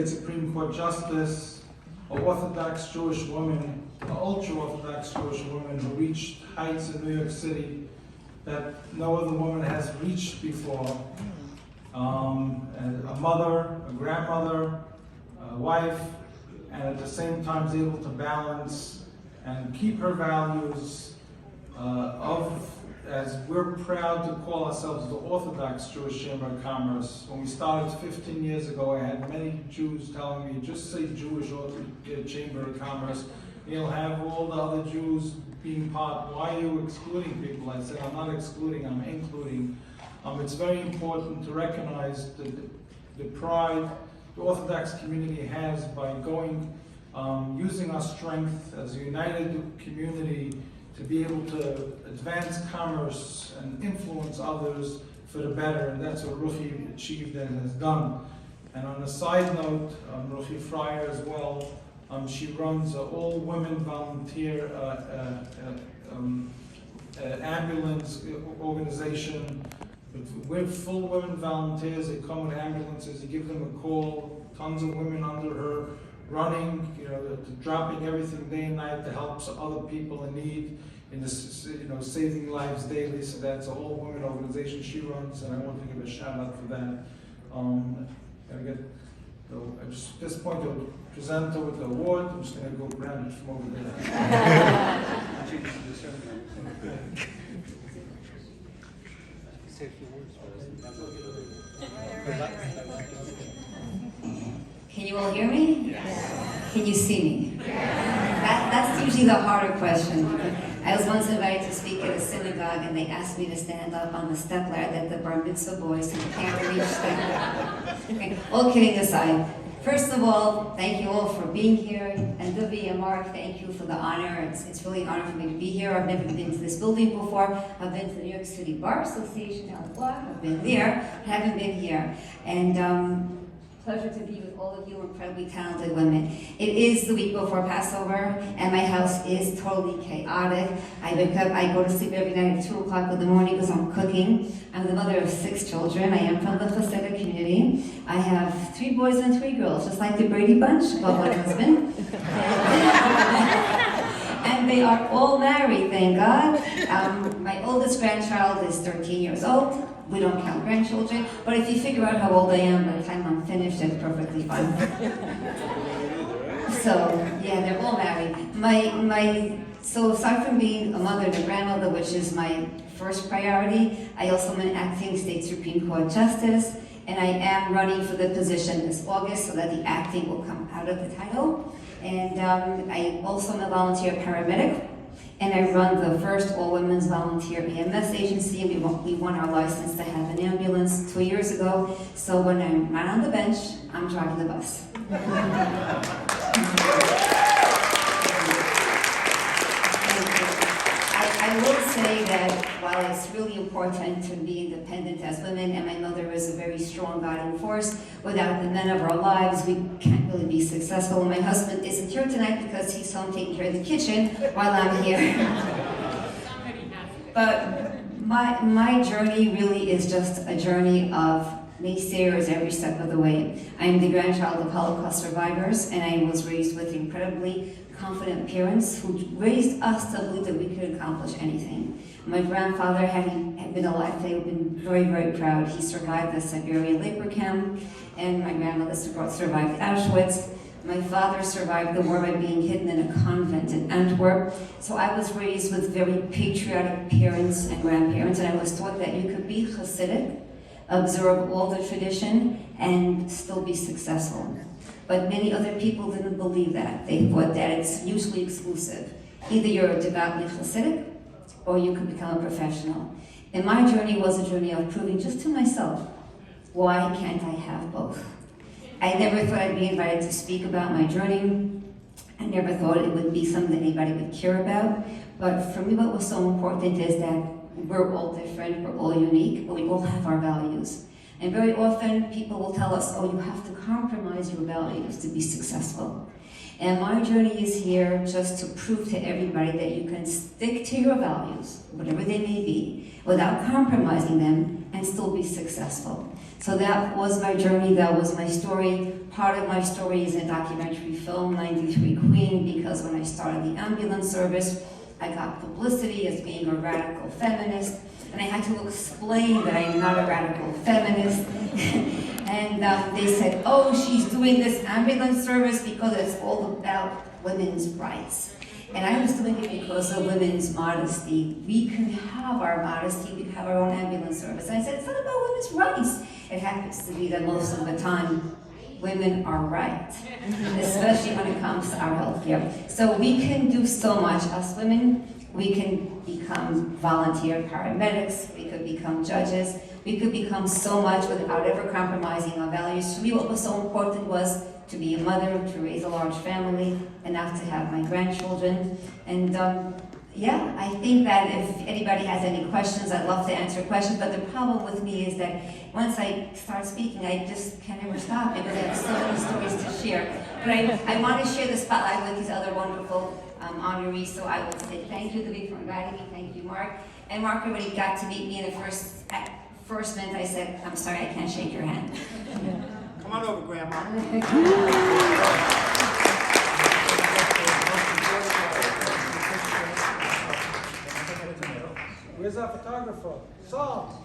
Supreme Court Justice, an Orthodox Jewish woman, an ultra-Orthodox Jewish woman who reached heights in New York City that no other woman has reached before. And a mother, a grandmother, a wife, and at the same time is able to balance and keep her values as we're proud to call ourselves the Orthodox Jewish Chamber of Commerce. When we started 15 years ago, I had many Jews telling me, just say Jewish Chamber of Commerce. You'll have all the other Jews being part. Why are you excluding people? I said, I'm not excluding, I'm including. It's very important to recognize the pride the Orthodox community has by going, using our strength as a united community to be able to advance commerce and influence others for the better, and that's what Ruchie achieved and has done. And on a side note, Ruchie FREIER as well, she runs an all-women volunteer ambulance organization. We're full women volunteers. They come with ambulances, you give them a call, tons of women under her, running, dropping everything day and night to help other people in need, in this, saving lives daily. So that's a whole women organization she runs, and I want to give a shout out for that. At this point, to present her with the award. I'm just going to go grab it from over there. Say a few words for us. Can you all hear me? Yes. Can you see me? Yes. That's usually the harder question. I was once invited to speak at a synagogue, and they asked me to stand up on the step ladder that the bar mitzvah boys who can't reach stand. Okay, all kidding aside, first of all, thank you all for being here. And Duvi and Mark, thank you for the honor. It's really an honor for me to be here. I've never been to this building before. I've been to the New York City Bar Association down the block. I've been there, I haven't been here. And pleasure to be with all of you incredibly talented women. It is the week before Passover, and my house is totally chaotic. I wake up, I go to sleep every night at 2 o'clock in the morning because I'm cooking. I'm the mother of 6 children. I am from the Hasidic community. I have 3 boys and 3 girls, just like the Brady Bunch, but one husband. And they are all married, thank God. My oldest grandchild is 13 years old. We don't count grandchildren, but if you figure out how old I am by the time I'm finished, it's perfectly fine. So, yeah, they're all married. So aside from being a mother and a grandmother, which is my first priority, I also am an acting state Supreme Court Justice, and I am running for the position this August so that the acting will come out of the title. And I also am a volunteer paramedic. And I run the first all-women's volunteer EMS agency. We won our license to have an ambulance 2 years ago. So when I'm not on the bench, I'm driving the bus. I will say that while it's really important to be independent as women, and my mother is a very strong guiding force, without the men of our lives, we can't really be successful. And my husband isn't here tonight because he's home taking care of the kitchen while I'm here. But my journey really is just a journey of naysayers every step of the way. I am the grandchild of Holocaust survivors, and I was raised with incredibly confident parents who raised us to believe that we could accomplish anything. My grandfather, had he been alive, they would have been very, very proud. He survived the Siberian labor camp, and my grandmother survived Auschwitz. My father survived the war by being hidden in a convent in Antwerp. So I was raised with very patriotic parents and grandparents, and I was taught that you could be Hasidic, observe all the tradition, and still be successful. But many other people didn't believe that. They thought that it's mutually exclusive. Either you're a devoutly Hasidic, or you could become a professional. And my journey was a journey of proving just to myself, why can't I have both? I never thought I'd be invited to speak about my journey. I never thought it would be something that anybody would care about. But for me, what was so important is that we're all different, we're all unique, but we all have our values. And very often, people will tell us, oh, you have to compromise your values to be successful. And my journey is here just to prove to everybody that you can stick to your values, whatever they may be, without compromising them, and still be successful. So that was my journey, that was my story. Part of my story is a documentary film, 93 Queen, because when I started the ambulance service, I got publicity as being a radical feminist, and I had to explain that I'm not a radical feminist. And they said, oh, she's doing this ambulance service because it's all about women's rights. And I was doing it because of women's modesty. We can have our modesty, we can have our own ambulance service. And I said, it's not about women's rights. It happens to be that most of the time, women are right, especially when it comes to our health care. So we can do so much. Us women, we can become volunteer paramedics, we could become judges, we could become so much without ever compromising our values. To me, what was so important was to be a mother, to raise a large family, enough to have my grandchildren. And yeah, I think that if anybody has any questions, I'd love to answer questions, but the problem with me is that once I start speaking, I just can never stop because I have so many stories to share. But I want to share the spotlight with these other wonderful honorees, so I will say thank you, Libby, for inviting me. Thank you, Mark. And Mark already got to meet me in the first minute. I said, I'm sorry, I can't shake your hand. Come on over, Grandma. Where's our photographer? Saul.